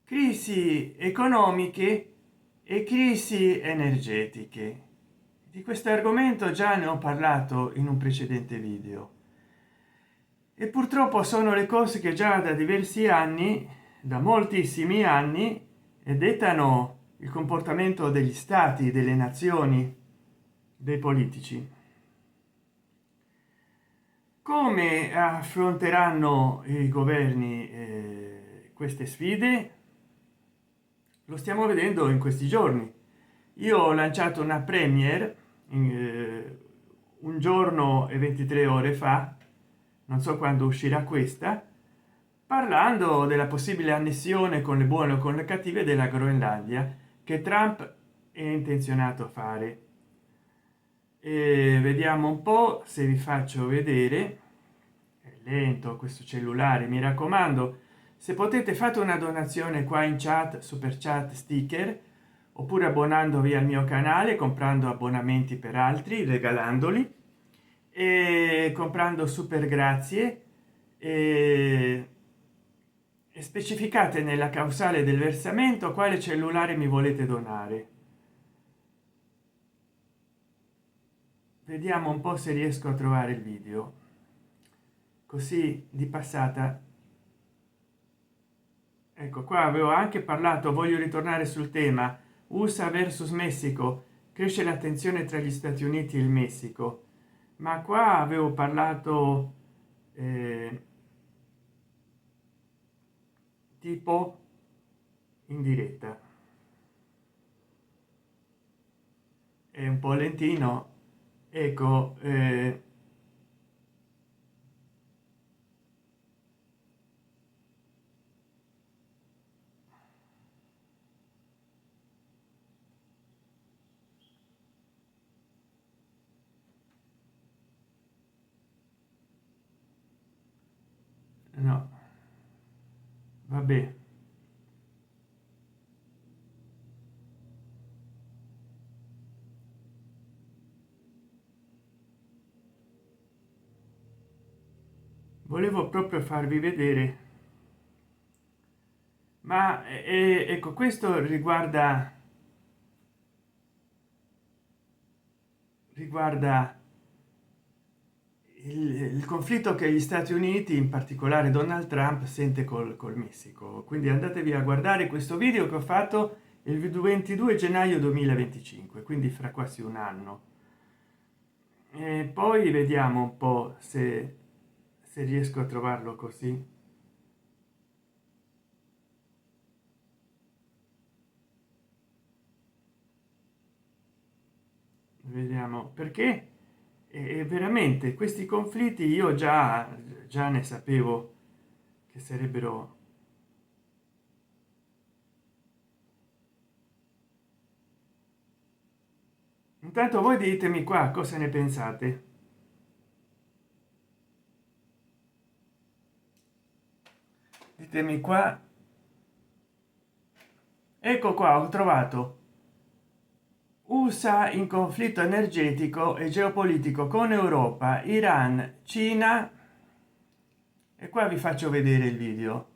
crisi economiche e crisi energetiche. Di questo argomento già ne ho parlato in un precedente video e purtroppo sono le cose che già da diversi anni, da moltissimi anni, dettano il comportamento degli stati, delle nazioni, dei politici. Come affronteranno i governi queste sfide? Lo stiamo vedendo in questi giorni. Io ho lanciato una premiere un giorno e 23 ore fa, non so quando uscirà questa, parlando della possibile annessione con le buone o con le cattive della Groenlandia che Trump è intenzionato a fare. E vediamo un po', se vi faccio vedere. È lento questo cellulare, mi raccomando. Se potete fate una donazione qua in chat, super chat, sticker, oppure abbonandovi al mio canale, comprando abbonamenti per altri, regalandoli, e comprando super grazie, e specificate nella causale del versamento quale cellulare mi volete donare. Vediamo un po' se riesco a trovare il video, così di passata. Ecco qua, avevo anche parlato, voglio ritornare sul tema USA versus Messico, cresce la tensione tra gli Stati Uniti e il Messico, ma qua avevo parlato tipo in diretta. È un po' lentino, ecco. No, vabbè. Volevo proprio farvi vedere, ma ecco, questo riguarda il conflitto che gli Stati Uniti, in particolare Donald Trump, sente col Messico. Quindi andatevi a guardare questo video che ho fatto il 22 gennaio 2025, quindi fra quasi un anno. E poi vediamo un po' se riesco a trovarlo così. Vediamo perché veramente questi conflitti io già ne sapevo che sarebbero. Intanto voi ditemi qua cosa ne pensate. Ditemi qua. Ecco qua, ho trovato USA in conflitto energetico e geopolitico con Europa, Iran, Cina, e qua vi faccio vedere il video,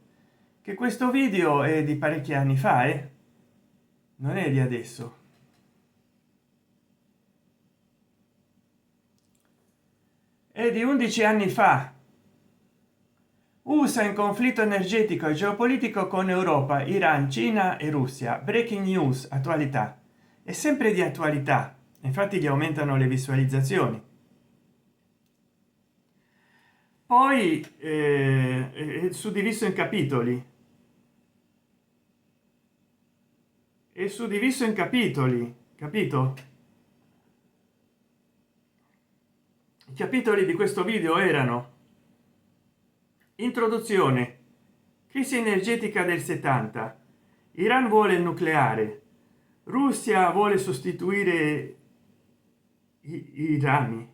che questo video è di parecchi anni fa, non è di adesso. È di 11 anni fa. USA in conflitto energetico e geopolitico con Europa, Iran, Cina e Russia. Breaking news, attualità. È sempre di attualità, infatti gli aumentano le visualizzazioni. Poi è suddiviso in capitoli, è suddiviso in capitoli, capito? I capitoli di questo video erano: introduzione, crisi energetica del 70, Iran vuole il nucleare, Russia vuole sostituire i rami.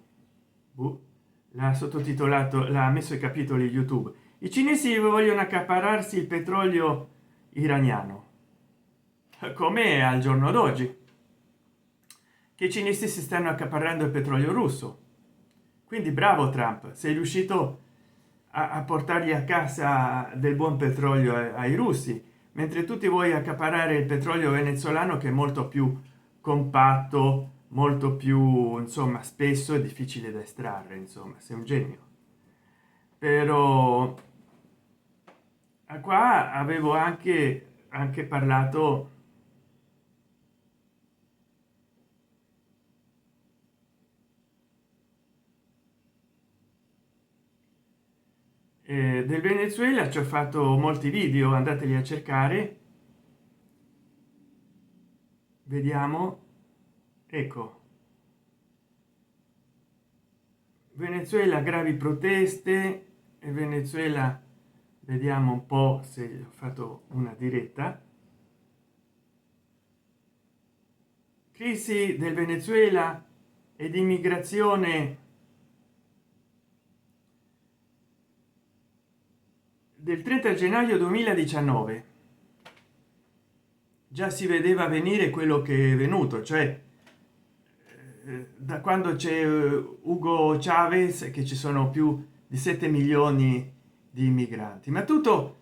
L'ha sottotitolato, l'ha messo i capitoli YouTube. I cinesi vogliono accaparrarsi il petrolio iraniano, come al giorno d'oggi che i cinesi si stanno accaparrando il petrolio russo. Quindi bravo Trump, sei riuscito a portargli a casa del buon petrolio ai russi, mentre tutti voi accaparrare il petrolio venezuelano, che è molto più compatto, molto più, insomma, spesso è difficile da estrarre. Insomma, sei un genio. Però qua avevo anche parlato del Venezuela. Ci ho fatto molti video, andateli a cercare, vediamo. Ecco, Venezuela, gravi proteste. E Venezuela, vediamo un po' se ho fatto una diretta. Crisi del Venezuela ed immigrazione del 30 gennaio 2019. Già si vedeva venire quello che è venuto, cioè da quando c'è Hugo Chavez, che ci sono più di 7 milioni di immigranti, ma tutto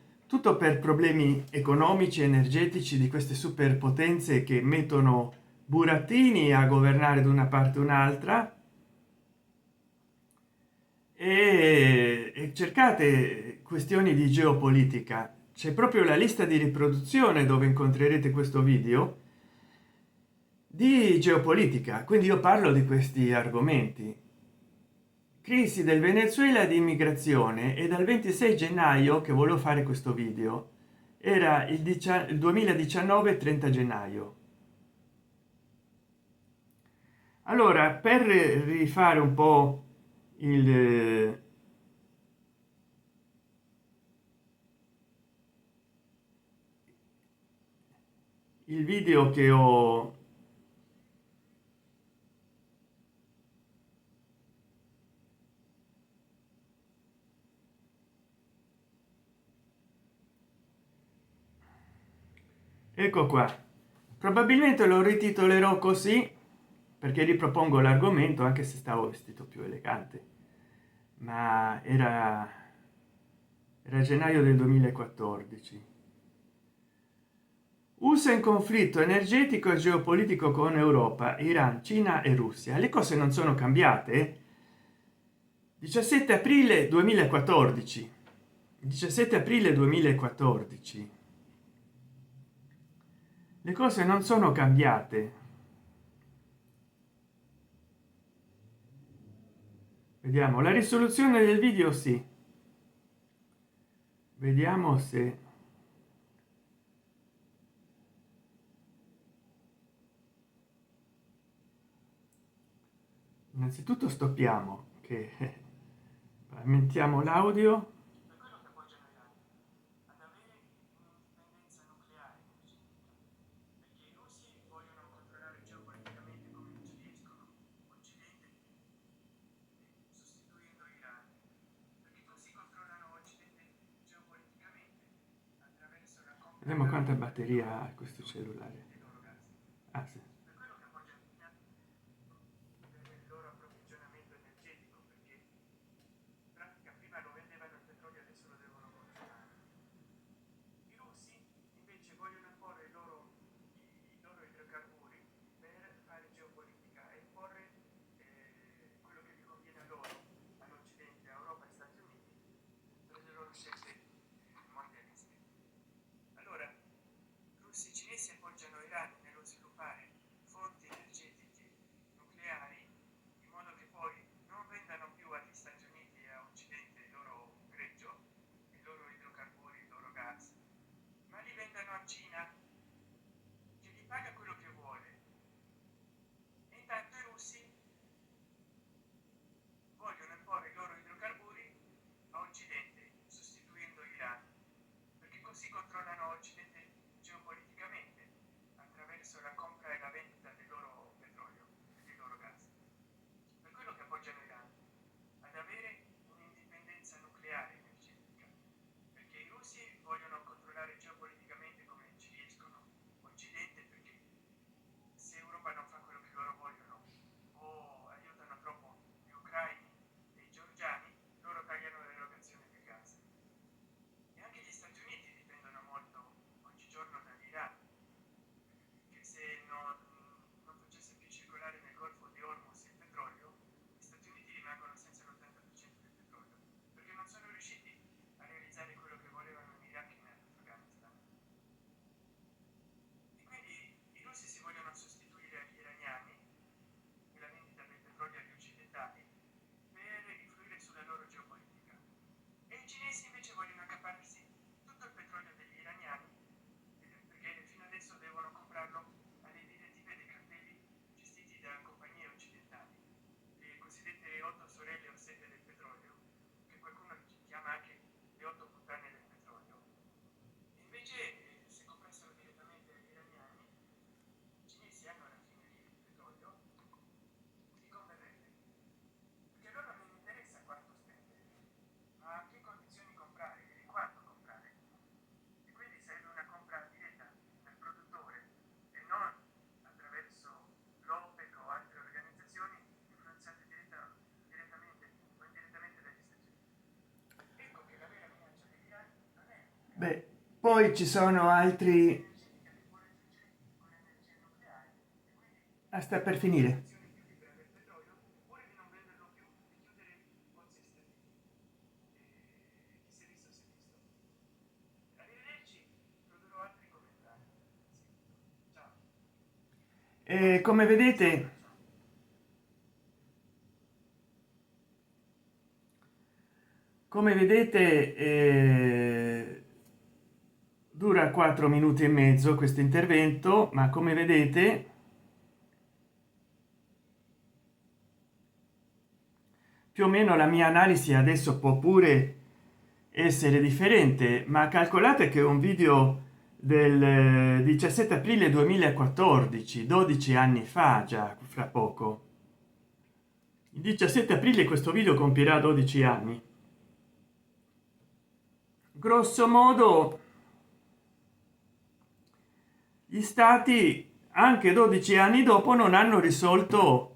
per problemi economici, energetici di queste superpotenze che mettono burattini a governare da una parte o un'altra. E cercate questioni di geopolitica, c'è proprio la lista di riproduzione dove incontrerete questo video di geopolitica. Quindi io parlo di questi argomenti. Crisi del Venezuela, di immigrazione. E dal 26 gennaio che volevo fare questo video, era il 2019, 30 gennaio. Allora, per rifare un po' il video che ho, ecco qua, probabilmente lo rititolerò così perché ripropongo l'argomento, anche se stavo vestito più elegante, ma era gennaio del 2014. USA in conflitto energetico e geopolitico con Europa, Iran, Cina e Russia. Le cose non sono cambiate. 17 aprile 2014. 17 aprile 2014. Le cose non sono cambiate. Vediamo la risoluzione del video. Sì, vediamo se innanzitutto stoppiamo, che aumentiamo l'audio. Vediamo quanta batteria ha questo cellulare. Ah, sì. Il loro approvvigionamento energetico, perché in pratica prima lo vendevano il petrolio, adesso lo devono consumare. I russi invece vogliono imporre i loro idrocarburi per fare geopolitica e imporre quello che gli conviene a loro, all'Occidente, a Europa e Stati Uniti, per le loro scelte mondialiste. Allora, russi e cinesi appoggiano Iran nello sviluppare fonti energetiche nucleari, in modo che poi non vendano più agli Stati Uniti e a Occidente il loro greggio, i loro idrocarburi, il loro gas, ma li vendano a Cina, che gli paga quello che vuole. E intanto i russi vogliono imporre i loro idrocarburi a Occidente, sostituendo Iran, perché così controllano Occidente geopoliticamente attraverso la compra e la vendita del loro petrolio e del loro gas. Per quello che appoggiano Iran ad avere un'indipendenza nucleare energetica, perché i russi vogliono controllare geopoliticamente come ci riescono Occidente, perché se Europa non fa quello che loro vogliono o aiutano troppo gli ucraini e i georgiani, loro tagliano l'erogazione del gas. E anche gli Stati Uniti dipendono molto oggigiorno poi ci sono altri. Sta per finire. E come vedete dura 4 minuti e mezzo questo intervento, ma come vedete più o meno la mia analisi adesso può pure essere differente, ma calcolate che un video del 17 aprile 2014, 12 anni fa, già fra poco, il 17 aprile questo video compirà 12 anni. Grosso modo gli stati anche 12 anni dopo non hanno risolto.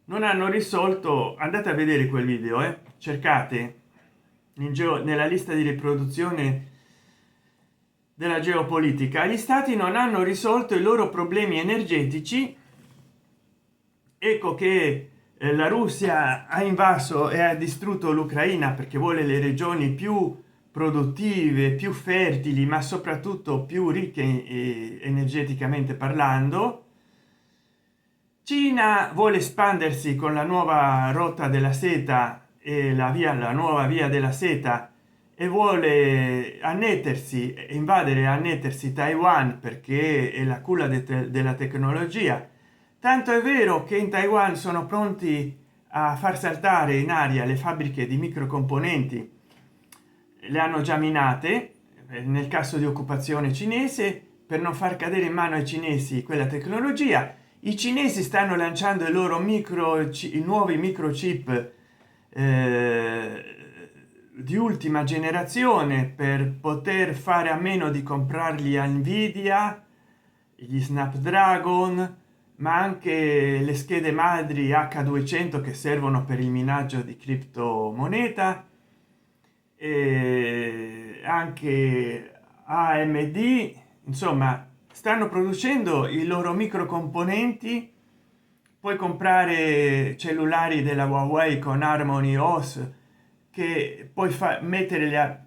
Andate a vedere quel video, cercate nella lista di riproduzione della geopolitica. Gli stati non hanno risolto i loro problemi energetici. Ecco che la Russia ha invaso e ha distrutto l'Ucraina perché vuole le regioni più produttive, più fertili, ma soprattutto più ricche energeticamente parlando. Cina vuole espandersi con la nuova rotta della seta e la nuova via della seta, e vuole invadere e annettersi Taiwan perché è la culla della tecnologia. Tanto è vero che in Taiwan sono pronti a far saltare in aria le fabbriche di microcomponenti, le hanno già minate nel caso di occupazione cinese, per non far cadere in mano ai cinesi quella tecnologia. I cinesi stanno lanciando i loro i nuovi microchip di ultima generazione per poter fare a meno di comprarli a Nvidia, gli Snapdragon, ma anche le schede madri H200 che servono per il minaggio di criptomoneta, e anche AMD. Insomma, stanno producendo i loro microcomponenti. Puoi comprare cellulari della Huawei con Harmony OS che puoi mettere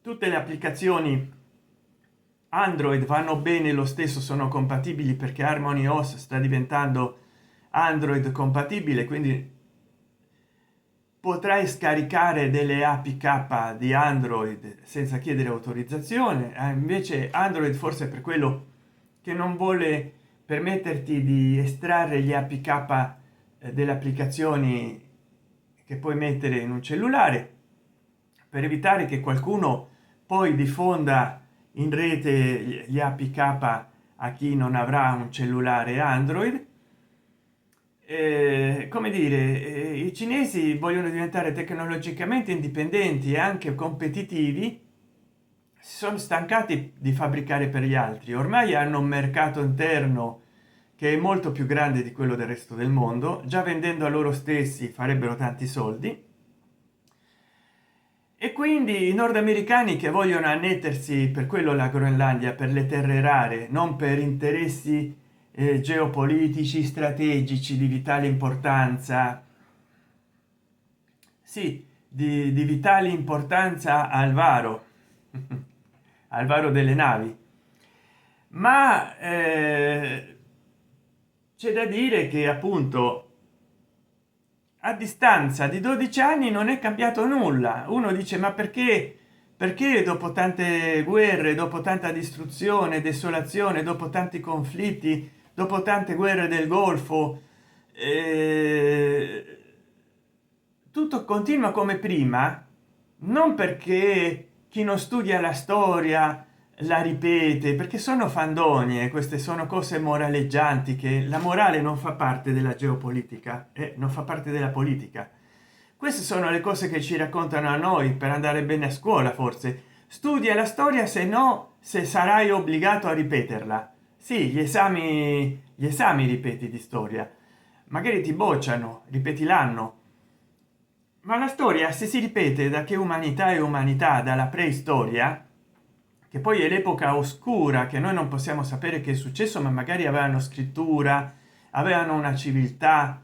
tutte le applicazioni Android vanno bene lo stesso, sono compatibili perché Harmony OS sta diventando Android compatibile, quindi potrai scaricare delle APK di Android senza chiedere autorizzazione. Invece Android, forse per quello che non vuole permetterti di estrarre gli APK delle applicazioni che puoi mettere in un cellulare, per evitare che qualcuno poi diffonda in rete gli APK a chi non avrà un cellulare Android. Come dire, i cinesi vogliono diventare tecnologicamente indipendenti e anche competitivi. Si sono stancati di fabbricare per gli altri, ormai hanno un mercato interno che è molto più grande di quello del resto del mondo. Già vendendo a loro stessi farebbero tanti soldi, e quindi i nordamericani che vogliono annettersi, per quello la Groenlandia, per le terre rare, non per interessi geopolitici strategici di vitale importanza, sì, di vitale importanza al varo al varo delle navi. Ma c'è da dire che appunto a distanza di 12 anni non è cambiato nulla. Uno dice: ma perché dopo tante guerre, dopo tanta distruzione, desolazione, dopo tanti conflitti, dopo tante guerre del Golfo, tutto continua come prima? Non perché chi non studia la storia la ripete, perché sono fandonie. Queste sono cose moraleggianti, che la morale non fa parte della geopolitica e non fa parte della politica. Queste sono le cose che ci raccontano a noi per andare bene a scuola. Forse studia la storia, se no se sarai obbligato a ripeterla. Sì, gli esami ripeti di storia, magari ti bocciano, ripeti l'anno, ma la storia, se si ripete da che umanità è umanità, dalla preistoria, che poi è l'epoca oscura, che noi non possiamo sapere che è successo, ma magari avevano scrittura, avevano una civiltà,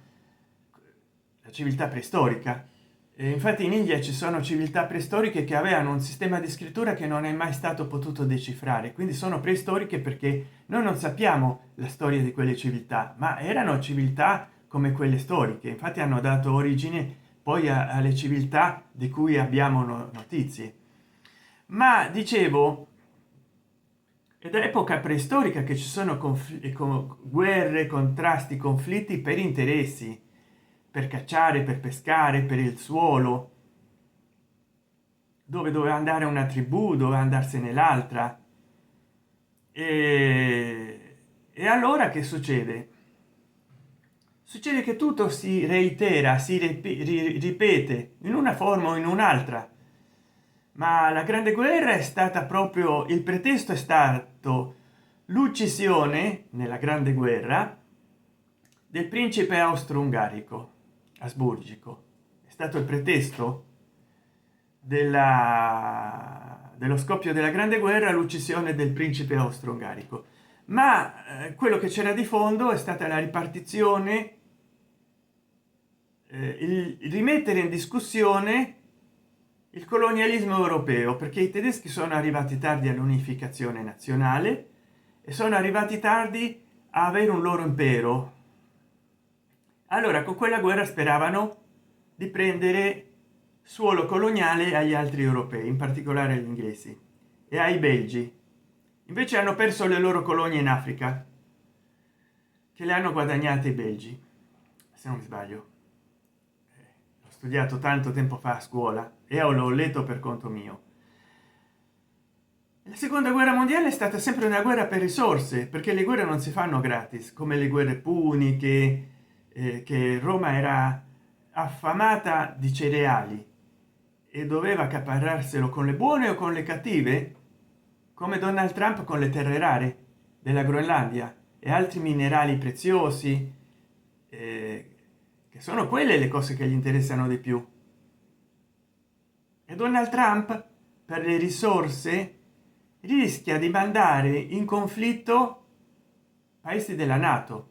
la civiltà preistorica. E infatti in India ci sono civiltà preistoriche che avevano un sistema di scrittura che non è mai stato potuto decifrare, quindi sono preistoriche perché noi non sappiamo la storia di quelle civiltà, ma erano civiltà come quelle storiche. Infatti hanno dato origine poi alle civiltà di cui abbiamo notizie. Ma dicevo, è da epoca preistorica che ci sono guerre, contrasti, conflitti per interessi, per cacciare, per pescare, per il suolo, dove doveva andare una tribù, doveva andarsene l'altra. E allora che succede? Succede che tutto si reitera, si ripete in una forma o in un'altra, ma la grande guerra è stata proprio il pretesto, è stato l'uccisione nella grande guerra del principe austro-ungarico asburgico. È stato il pretesto dello scoppio della grande guerra, l'uccisione del principe austro-ungarico, ma quello che c'era di fondo è stata la ripartizione, il rimettere in discussione il colonialismo europeo, perché i tedeschi sono arrivati tardi all'unificazione nazionale e sono arrivati tardi a avere un loro impero. Allora con quella guerra speravano di prendere suolo coloniale agli altri europei, in particolare agli inglesi e ai belgi. Invece hanno perso le loro colonie in Africa, che le hanno guadagnate i belgi, se non mi sbaglio. Ho studiato tanto tempo fa a scuola e l'ho letto per conto mio. La seconda guerra mondiale è stata sempre una guerra per risorse, perché le guerre non si fanno gratis, come le guerre puniche, che Roma era affamata di cereali e doveva accaparrarselo con le buone o con le cattive, come Donald Trump con le terre rare della Groenlandia e altri minerali preziosi, che sono quelle le cose che gli interessano di più. E Donald Trump per le risorse rischia di mandare in conflitto paesi della NATO,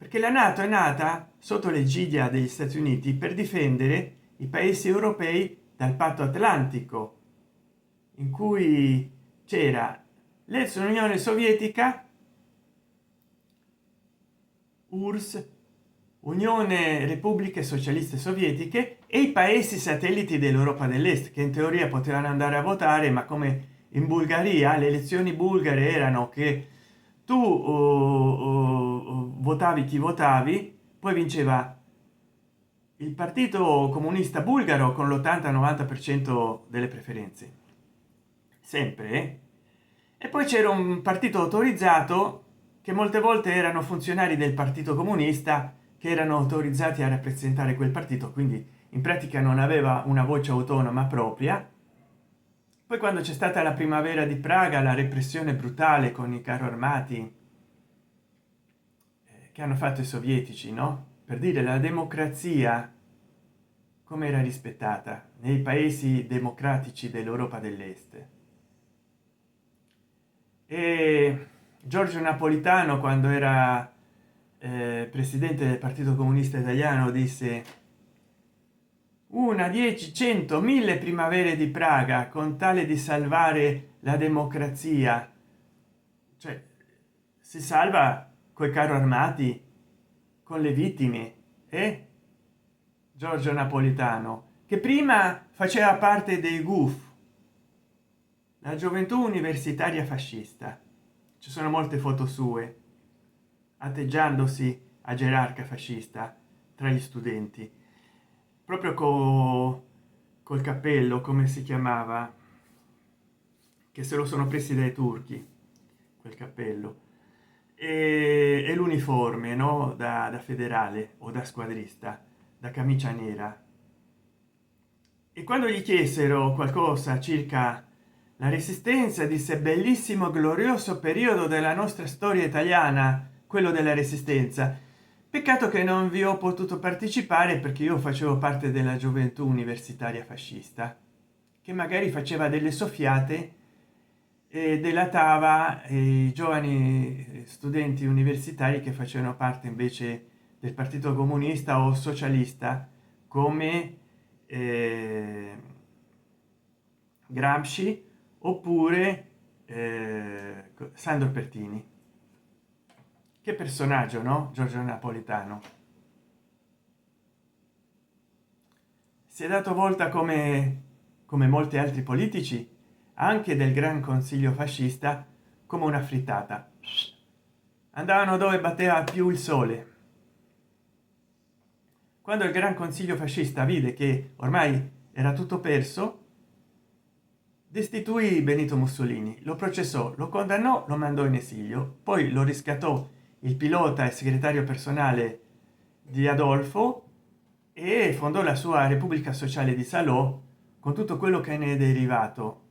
perché la NATO è nata sotto l'egidia degli Stati Uniti per difendere i paesi europei dal patto atlantico, in cui c'era l'ex Unione Sovietica, URSS, Unione Repubbliche Socialiste Sovietiche, e i paesi satelliti dell'Europa dell'Est, che in teoria potevano andare a votare, ma come in Bulgaria le elezioni bulgare erano che tu votavi chi votavi, poi vinceva il partito comunista bulgaro con l'80-90% delle preferenze, sempre, e poi c'era un partito autorizzato che molte volte erano funzionari del partito comunista che erano autorizzati a rappresentare quel partito, quindi in pratica non aveva una voce autonoma propria. Poi quando c'è stata la primavera di Praga, la repressione brutale con i carro armati che hanno fatto i sovietici, no, per dire la democrazia come era rispettata nei paesi democratici dell'Europa dell'Est. E Giorgio Napolitano, quando era presidente del Partito Comunista Italiano, disse: una 10 100 1000 primavere di Praga con tale di salvare la democrazia. Cioè si salva coi carro armati, con le vittime. Giorgio Napolitano, che prima faceva parte dei GUF, la gioventù universitaria fascista. Ci sono molte foto sue atteggiandosi a gerarca fascista tra gli studenti, proprio col cappello, come si chiamava, che se lo sono presi dai turchi, quel cappello, e l'uniforme, no, da federale o da squadrista, da camicia nera. E quando gli chiesero qualcosa circa la resistenza, disse: bellissimo glorioso periodo della nostra storia italiana, quello della resistenza. Peccato che non vi ho potuto partecipare perché io facevo parte della gioventù universitaria fascista, che magari faceva delle soffiate e delatava i giovani studenti universitari che facevano parte invece del partito comunista o socialista, come Gramsci oppure Sandro Pertini. Che personaggio, no? Giorgio Napolitano si è dato volta come molti altri politici anche del gran consiglio fascista come una frittata. Andavano dove batteva più il sole. Quando il gran consiglio fascista vide che ormai era tutto perso, destituì Benito Mussolini, lo processò, lo condannò, lo mandò in esilio, poi lo riscattò il pilota e segretario personale di Adolfo e fondò la sua Repubblica Sociale di Salò con tutto quello che ne è derivato.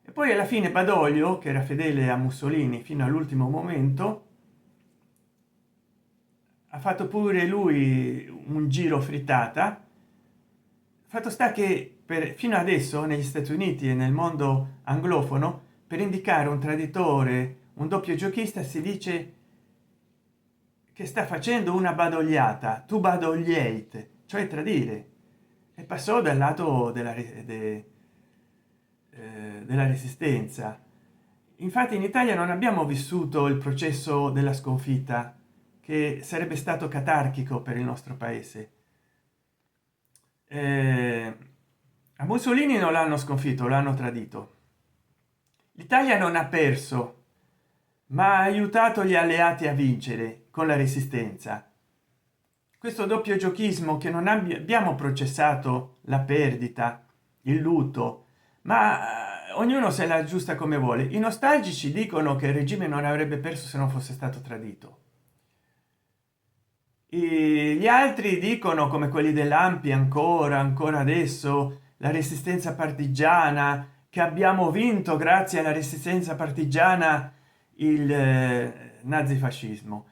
E poi alla fine Badoglio, che era fedele a Mussolini fino all'ultimo momento, ha fatto pure lui un giro frittata. Fatto sta che fino adesso negli Stati Uniti e nel mondo anglofono per indicare un traditore, un doppio giochista, si dice che sta facendo una badogliata, tu badogliate, cioè tradire, e passò dal lato della resistenza. Infatti in Italia non abbiamo vissuto il processo della sconfitta, che sarebbe stato catarchico per il nostro paese. A Mussolini non l'hanno sconfitto, l'hanno tradito. L'Italia non ha perso, ma ha aiutato gli alleati a vincere con la resistenza. Questo doppio giochismo, che non abbiamo processato la perdita, il lutto, ma ognuno se la aggiusta come vuole. I nostalgici dicono che il regime non avrebbe perso se non fosse stato tradito. Gli altri dicono, come quelli dell'Ampi, ancora adesso la resistenza partigiana, che abbiamo vinto grazie alla resistenza partigiana il nazifascismo.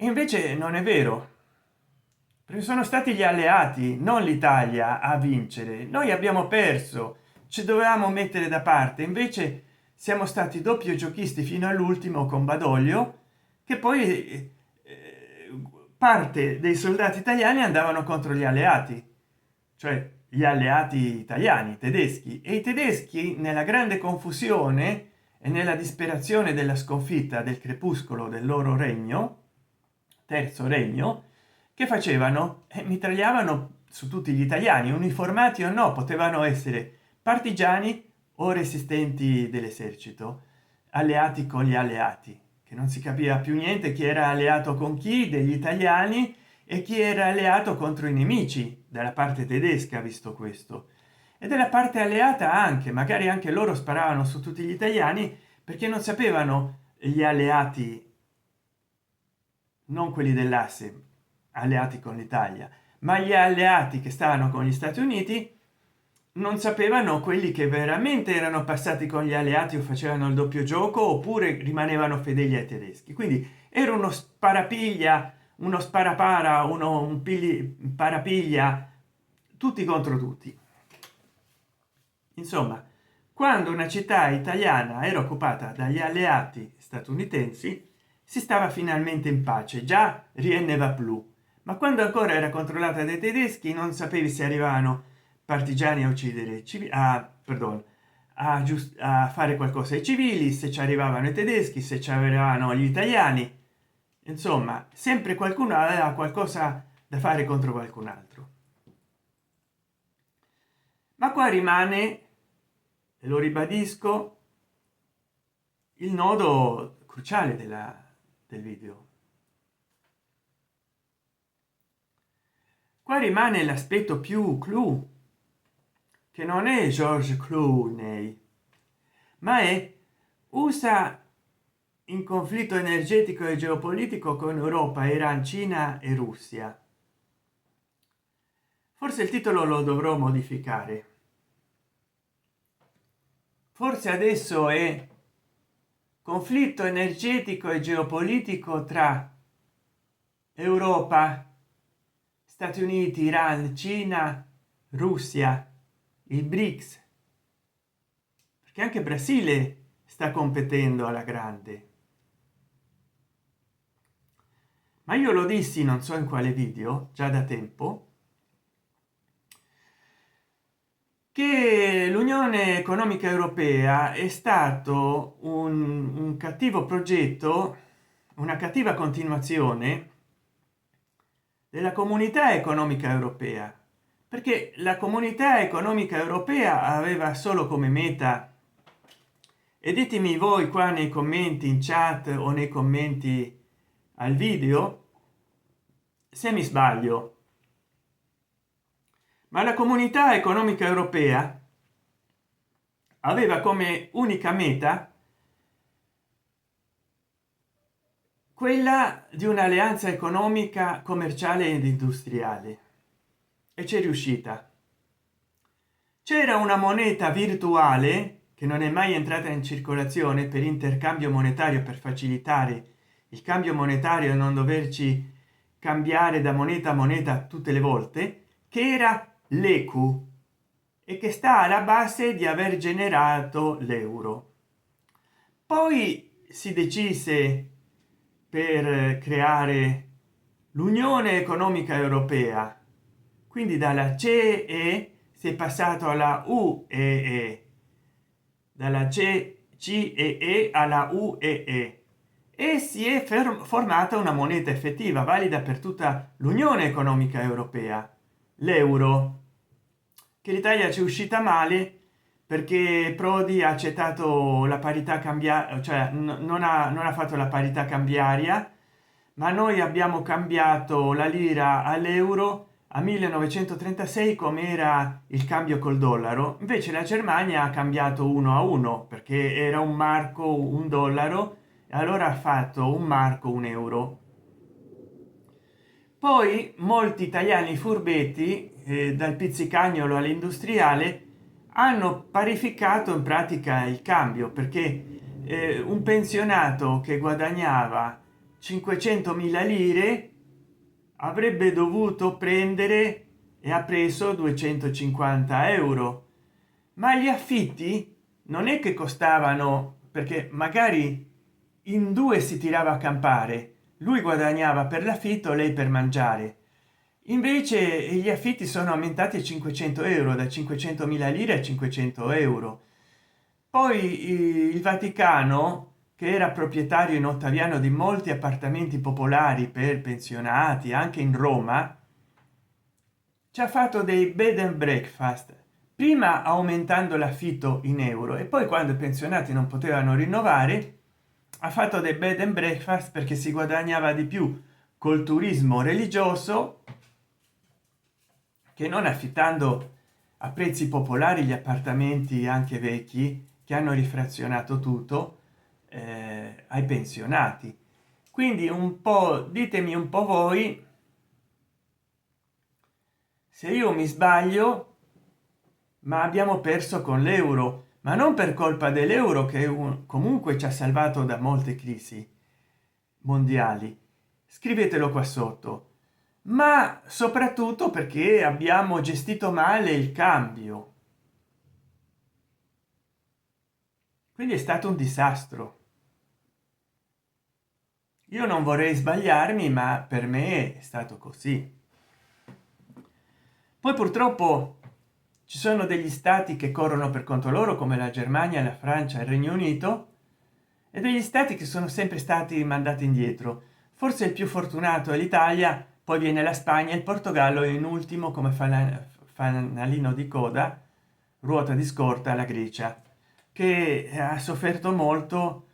E invece non è vero, perché sono stati gli alleati, non l'Italia, a vincere. Noi abbiamo perso, ci dovevamo mettere da parte, invece siamo stati doppio giochisti fino all'ultimo con Badoglio, che poi parte dei soldati italiani andavano contro gli alleati, cioè gli alleati italiani, tedeschi, e i tedeschi, nella grande confusione e nella disperazione della sconfitta del crepuscolo del loro regno, terzo regno, che facevano? Mitragliavano su tutti gli italiani, uniformati o no, potevano essere partigiani o resistenti dell'esercito, alleati con gli alleati, che non si capiva più niente chi era alleato con chi degli italiani e chi era alleato contro i nemici dalla parte tedesca, visto questo, e della parte alleata anche, magari anche loro sparavano su tutti gli italiani perché non sapevano gli alleati, non quelli dell'asse alleati con l'Italia, ma gli alleati che stavano con gli Stati Uniti non sapevano quelli che veramente erano passati con gli alleati o facevano il doppio gioco oppure rimanevano fedeli ai tedeschi. Quindi era uno sparapiglia, uno sparapara, un parapiglia, tutti contro tutti. Insomma, quando una città italiana era occupata dagli alleati statunitensi si stava finalmente in pace, già rien ne va plus, ma quando ancora era controllata dai tedeschi non sapevi se arrivavano partigiani a uccidere pardon, a fare qualcosa ai civili, se ci arrivavano i tedeschi, se ci arrivavano gli italiani. Insomma, sempre qualcuno aveva qualcosa da fare contro qualcun altro. Ma qua rimane, e lo ribadisco, il nodo cruciale del video. Qua rimane l'aspetto più clou, che non è George Clooney, ma è USA in conflitto energetico e geopolitico con Europa, Iran, Cina e Russia. Forse il titolo lo dovrò modificare. Forse adesso è conflitto energetico e geopolitico tra Europa, Stati Uniti, Iran, Cina, Russia, il BRICS, perché anche Brasile sta competendo alla grande. Ma io lo dissi, non so in quale video, già da tempo, che l'Unione Economica Europea è stato un cattivo progetto, una cattiva continuazione della Comunità Economica Europea, perché la Comunità Economica Europea aveva solo come meta, e ditemi voi qua nei commenti in chat o nei commenti al video se mi sbaglio, ma la Comunità Economica Europea aveva come unica meta quella di un'alleanza economica, commerciale ed industriale, e c'è riuscita. C'era una moneta virtuale che non è mai entrata in circolazione per intercambio monetario, per facilitare il cambio monetario e non doverci cambiare da moneta a moneta tutte le volte, che era l'ecu e che sta alla base di aver generato l'euro. Poi si decise per creare l'Unione Economica Europea, quindi dalla CE si è passato alla UEE, dalla CE alla UEE, e si è formata una moneta effettiva valida per tutta l'Unione Economica Europea, l'euro, che l'Italia ci è uscita male perché Prodi ha accettato la parità cambiaria, cioè non ha fatto la parità cambiaria, ma noi abbiamo cambiato la lira all'euro a 1936 come era il cambio col dollaro. Invece la Germania ha cambiato 1 a 1 perché era un marco un dollaro, e allora ha fatto un marco un euro. Poi molti italiani furbetti, dal pizzicagnolo all'industriale, hanno parificato in pratica il cambio, perché un pensionato che guadagnava 500.000 lire avrebbe dovuto prendere, e ha preso 250 euro, ma gli affitti non è che costavano, perché magari in due si tirava a campare, lui guadagnava per l'affitto, lei per mangiare. Invece gli affitti sono aumentati a 500 euro, da 500.000 lire a 500 euro. Poi il Vaticano, che era proprietario in Ottaviano di molti appartamenti popolari per pensionati anche in Roma, ci ha fatto dei bed and breakfast, prima aumentando l'affitto in euro e poi, quando i pensionati non potevano rinnovare, ha fatto dei bed and breakfast perché si guadagnava di più col turismo religioso che non affittando a prezzi popolari gli appartamenti anche vecchi che hanno rifrazionato tutto ai pensionati. Quindi un po', ditemi un po' voi se io mi sbaglio, ma abbiamo perso con l'euro, ma non per colpa dell'euro che comunque ci ha salvato da molte crisi mondiali. Scrivetelo qua sotto, ma soprattutto perché abbiamo gestito male il cambio, quindi è stato un disastro. Io non vorrei sbagliarmi, ma per me è stato così. Poi purtroppo ci sono degli stati che corrono per conto loro, come la Germania, la Francia, il Regno Unito, e degli stati che sono sempre stati mandati indietro. Forse il più fortunato è l'Italia, poi viene la Spagna e il Portogallo, e in ultimo come fanalino di coda, ruota di scorta, la Grecia, che ha sofferto molto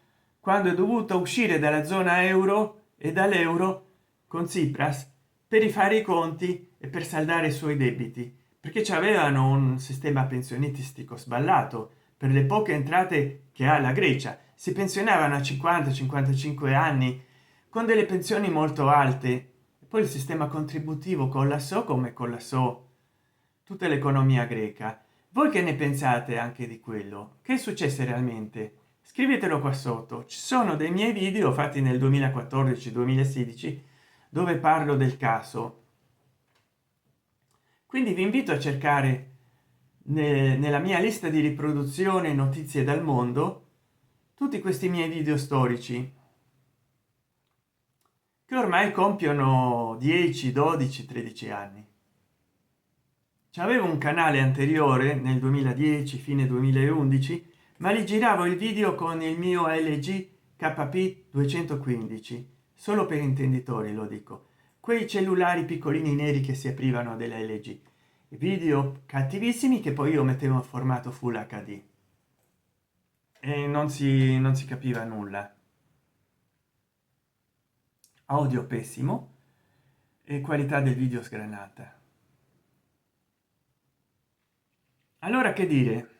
quando è dovuto uscire dalla zona euro e dall'euro con Tsipras per rifare i conti e per saldare i suoi debiti, perché avevano un sistema pensionistico sballato. Per le poche entrate che ha la Grecia si pensionavano a 50-55 anni con delle pensioni molto alte, poi il sistema contributivo collassò come collassò tutta l'economia greca. Voi che ne pensate anche di quello? Che è successo realmente? Scrivetelo qua sotto. Ci sono dei miei video fatti nel 2014-2016 dove parlo del caso. Quindi vi invito a cercare nella mia lista di riproduzione notizie dal mondo tutti questi miei video storici che ormai compiono 10 12 13 anni. C'avevo un canale anteriore nel 2010 fine 2011, ma li giravo il video con il mio LG KP 215, solo per intenditori lo dico, quei cellulari piccolini neri che si aprivano della LG, video cattivissimi che poi io mettevo in formato full HD e non si capiva nulla, audio pessimo e qualità del video sgranata. Allora, che dire,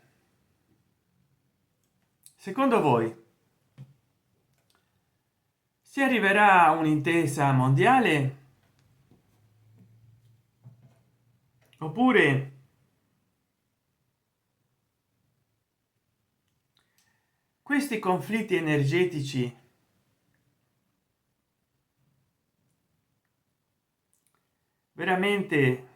secondo voi si arriverà a un'intesa mondiale oppure questi conflitti energetici veramente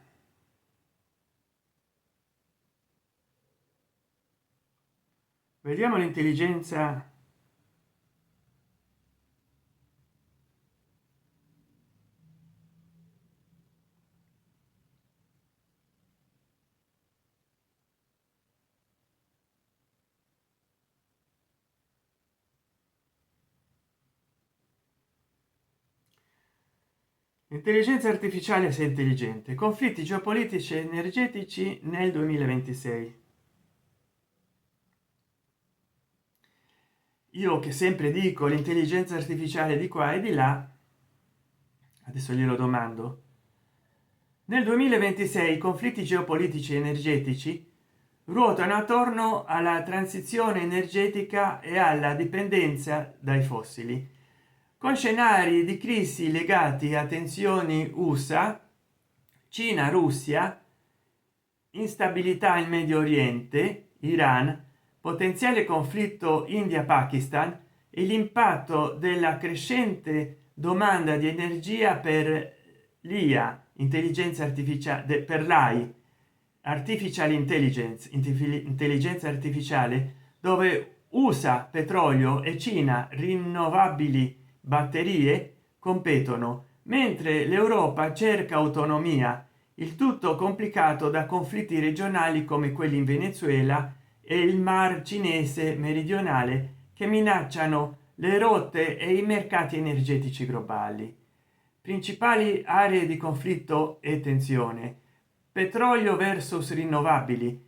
vediamo l'intelligenza intelligenza artificiale se intelligente, conflitti geopolitici e energetici nel 2026. Io che sempre dico l'intelligenza artificiale di qua e di là, adesso glielo domando, nel 2026 i conflitti geopolitici e energetici ruotano attorno alla transizione energetica e alla dipendenza dai fossili, con scenari di crisi legati a tensioni USA, Cina, Russia, instabilità in Medio Oriente, Iran, potenziale conflitto India-Pakistan e l'impatto della crescente domanda di energia per l'IA, intelligenza artificiale, per l'AI, artificial intelligence, intelligenza artificiale, dove USA petrolio e Cina rinnovabili batterie competono, mentre l'Europa cerca autonomia, il tutto complicato da conflitti regionali come quelli in Venezuela e il Mar Cinese meridionale che minacciano le rotte e i mercati energetici globali. Principali aree di conflitto e tensione: petrolio versus rinnovabili,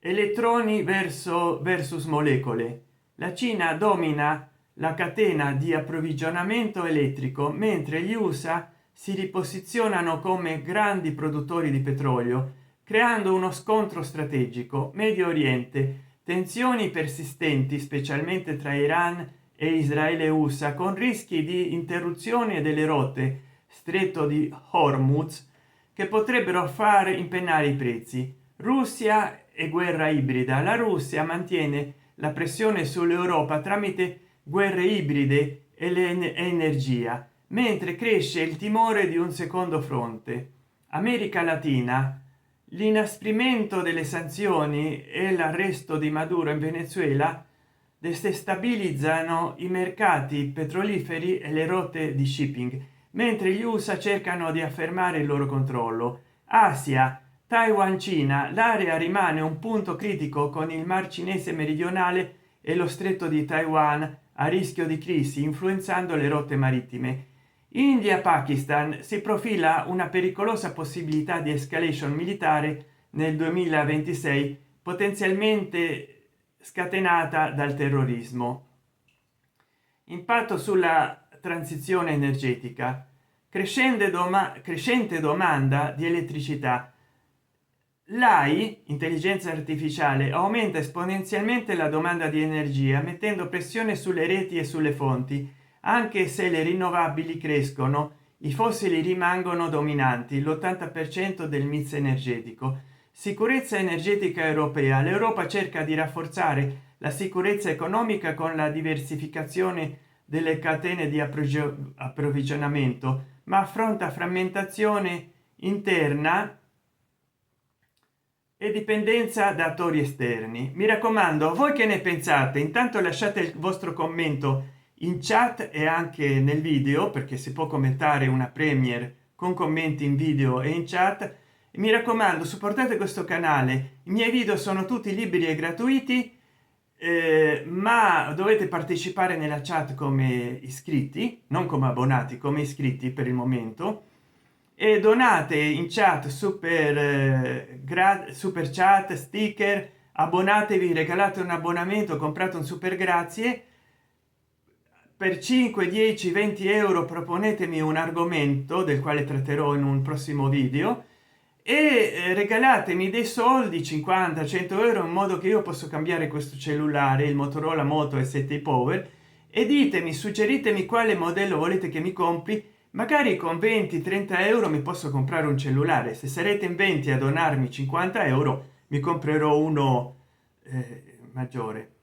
elettroni versus molecole. La Cina domina la catena di approvvigionamento elettrico, mentre gli USA si riposizionano come grandi produttori di petrolio, creando uno scontro strategico. Medio Oriente, tensioni persistenti specialmente tra Iran e Israele e USA, con rischi di interruzione delle rotte stretto di Hormuz che potrebbero far impennare i prezzi. Russia e guerra ibrida. La Russia mantiene la pressione sull'Europa tramite guerre ibride e l'energia, mentre cresce il timore di un secondo fronte. America Latina, l'inasprimento delle sanzioni e l'arresto di Maduro in Venezuela destabilizzano i mercati petroliferi e le rotte di shipping, mentre gli USA cercano di affermare il loro controllo. Asia, Taiwan, Cina, l'area rimane un punto critico con il Mar Cinese meridionale e lo stretto di Taiwan a rischio di crisi, influenzando le rotte marittime. India, Pakistan, si profila una pericolosa possibilità di escalation militare nel 2026, potenzialmente scatenata dal terrorismo. Impatto sulla transizione energetica: crescente domanda di elettricità. L'AI, intelligenza artificiale, aumenta esponenzialmente la domanda di energia, mettendo pressione sulle reti e sulle fonti. Anche se le rinnovabili crescono, i fossili rimangono dominanti, l'80% del mix energetico. Sicurezza energetica europea: l'Europa cerca di rafforzare la sicurezza economica con la diversificazione delle catene di approvvigionamento, ma affronta frammentazione interna e dipendenza da attori esterni. Mi raccomando, voi che ne pensate? Intanto lasciate il vostro commento in chat e anche nel video, perché si può commentare una premiere con commenti in video e in chat. Mi raccomando, supportate questo canale. I miei video sono tutti liberi e gratuiti, ma dovete partecipare nella chat come iscritti, non come abbonati, come iscritti per il momento, e donate in chat super chat, sticker, abbonatevi, regalate un abbonamento, comprate un super grazie. Per 5, 10, 20 euro proponetemi un argomento del quale tratterò in un prossimo video e regalatemi dei soldi, 50, 100 euro, in modo che io posso cambiare questo cellulare, il Motorola Moto E7 Power, e ditemi, suggeritemi quale modello volete che mi compri. Magari con 20, 30 euro mi posso comprare un cellulare. Se sarete in 20 a donarmi 50 euro mi comprerò uno maggiore.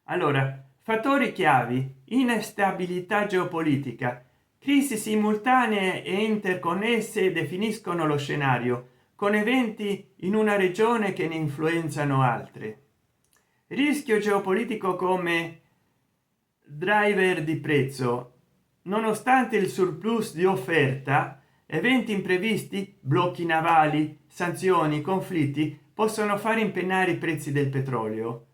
Allora, fattori chiavi: instabilità geopolitica, crisi simultanee e interconnesse definiscono lo scenario, con eventi in una regione che ne influenzano altre. Rischio geopolitico come driver di prezzo. Nonostante il surplus di offerta, eventi imprevisti, blocchi navali, sanzioni, conflitti possono far impennare i prezzi del petrolio.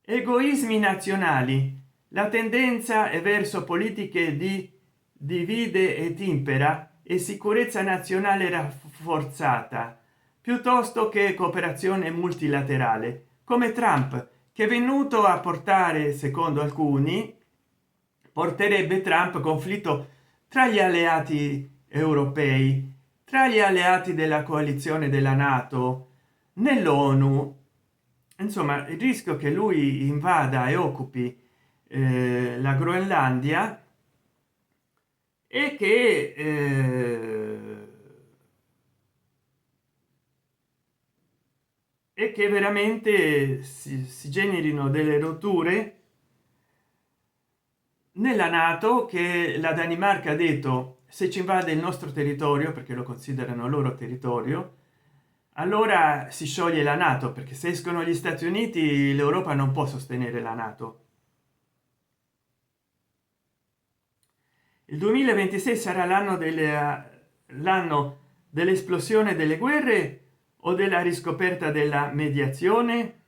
Egoismi nazionali: la tendenza è verso politiche di divide et impera e sicurezza nazionale rafforzata piuttosto che cooperazione multilaterale, come Trump, che è venuto a portare, secondo alcuni, porterebbe Trump conflitto tra gli alleati europei, tra gli alleati della coalizione della NATO, nell'ONU. Insomma, il rischio che lui invada e occupi la Groenlandia e che veramente si generino delle rotture nella NATO, che la Danimarca ha detto: se ci invade il nostro territorio, perché lo considerano loro territorio, allora si scioglie la NATO, perché se escono gli Stati Uniti l'Europa non può sostenere la NATO. Il 2026 sarà l'anno dell'esplosione delle guerre o della riscoperta della mediazione?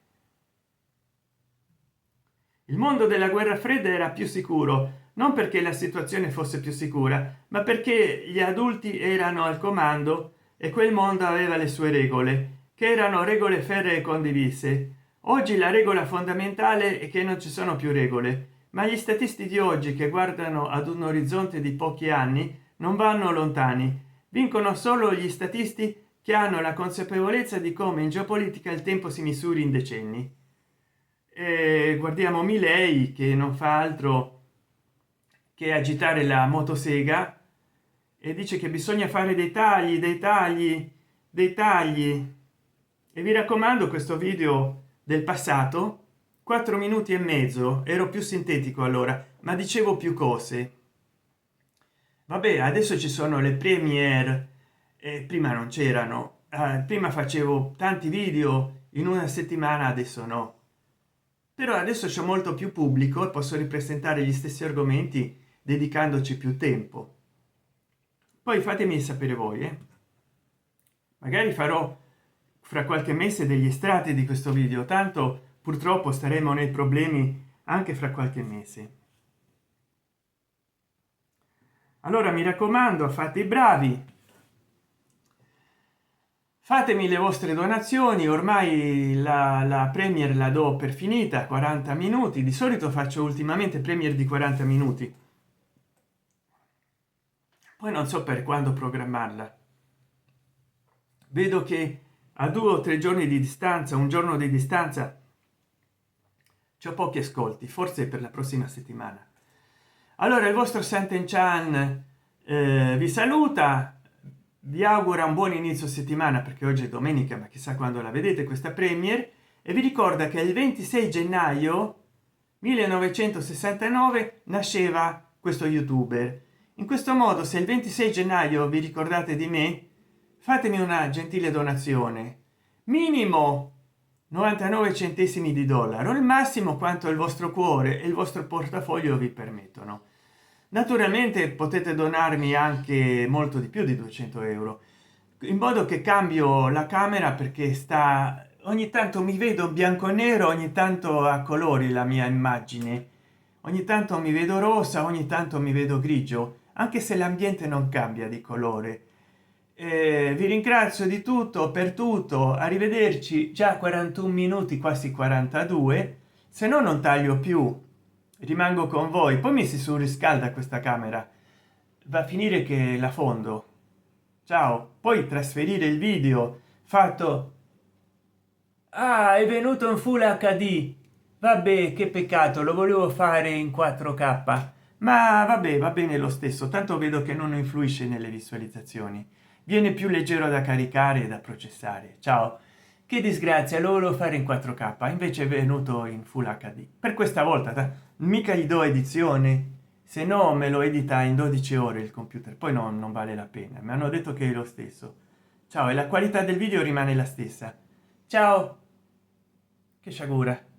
Il mondo della guerra fredda era più sicuro, non perché la situazione fosse più sicura, ma perché gli adulti erano al comando e quel mondo aveva le sue regole, che erano regole ferree e condivise. Oggi la regola fondamentale è che non ci sono più regole, ma gli statisti di oggi, che guardano ad un orizzonte di pochi anni, non vanno lontani. Vincono solo gli statisti che hanno la consapevolezza di come in geopolitica il tempo si misuri in decenni. Guardiamo Milei, che non fa altro che agitare la motosega e dice che bisogna fare dei tagli, dei tagli, dei tagli. E vi raccomando questo video del passato, 4 minuti e mezzo, ero più sintetico allora, ma dicevo più cose. Vabbè, adesso ci sono le premiere, prima non c'erano. Prima facevo tanti video in una settimana, adesso no, però adesso c'è molto più pubblico e posso ripresentare gli stessi argomenti dedicandoci più tempo. Poi fatemi sapere voi, magari farò fra qualche mese degli estratti di questo video, tanto purtroppo staremo nei problemi anche fra qualche mese. Allora mi raccomando, fate i bravi, fatemi le vostre donazioni. Ormai la premiere la do per finita, 40 minuti. Di solito faccio ultimamente premiere di 40 minuti, poi non so per quando programmarla. Vedo che a 2 o 3 giorni di distanza, un giorno di distanza, c'ho pochi ascolti, forse per la prossima settimana. Allora il vostro Santen Chan vi saluta, vi augura un buon inizio settimana, perché oggi è domenica, ma chissà quando la vedete questa premiere, e vi ricorda che il 26 gennaio 1969 nasceva questo youtuber. In questo modo, se il 26 gennaio vi ricordate di me, fatemi una gentile donazione, minimo 99 centesimi di dollaro, il massimo quanto il vostro cuore e il vostro portafoglio vi permettono. Naturalmente potete donarmi anche molto di più di 200 euro, in modo che cambio la camera, perché sta ogni tanto mi vedo bianco e nero, ogni tanto a colori la mia immagine, ogni tanto mi vedo rosa, ogni tanto mi vedo grigio, anche se l'ambiente non cambia di colore. Vi ringrazio di tutto per tutto, arrivederci. Già 41 minuti, quasi 42, se no non taglio più, rimango con voi, poi mi si surriscalda questa camera, va a finire che la fondo. Ciao. Poi trasferire il video fatto, ah, è venuto in full hd, vabbè, che peccato, lo volevo fare in 4k, ma vabbè, va bene lo stesso, tanto vedo che non influisce nelle visualizzazioni, viene più leggero da caricare e da processare. Ciao. Che disgrazia, lo volevo fare in 4k, invece è venuto in full hd. Per questa volta mica gli do edizione, se no me lo edita in 12 ore il computer, poi non vale la pena. Mi hanno detto che è lo stesso. Ciao, e la qualità del video rimane la stessa. Ciao, che sciagura.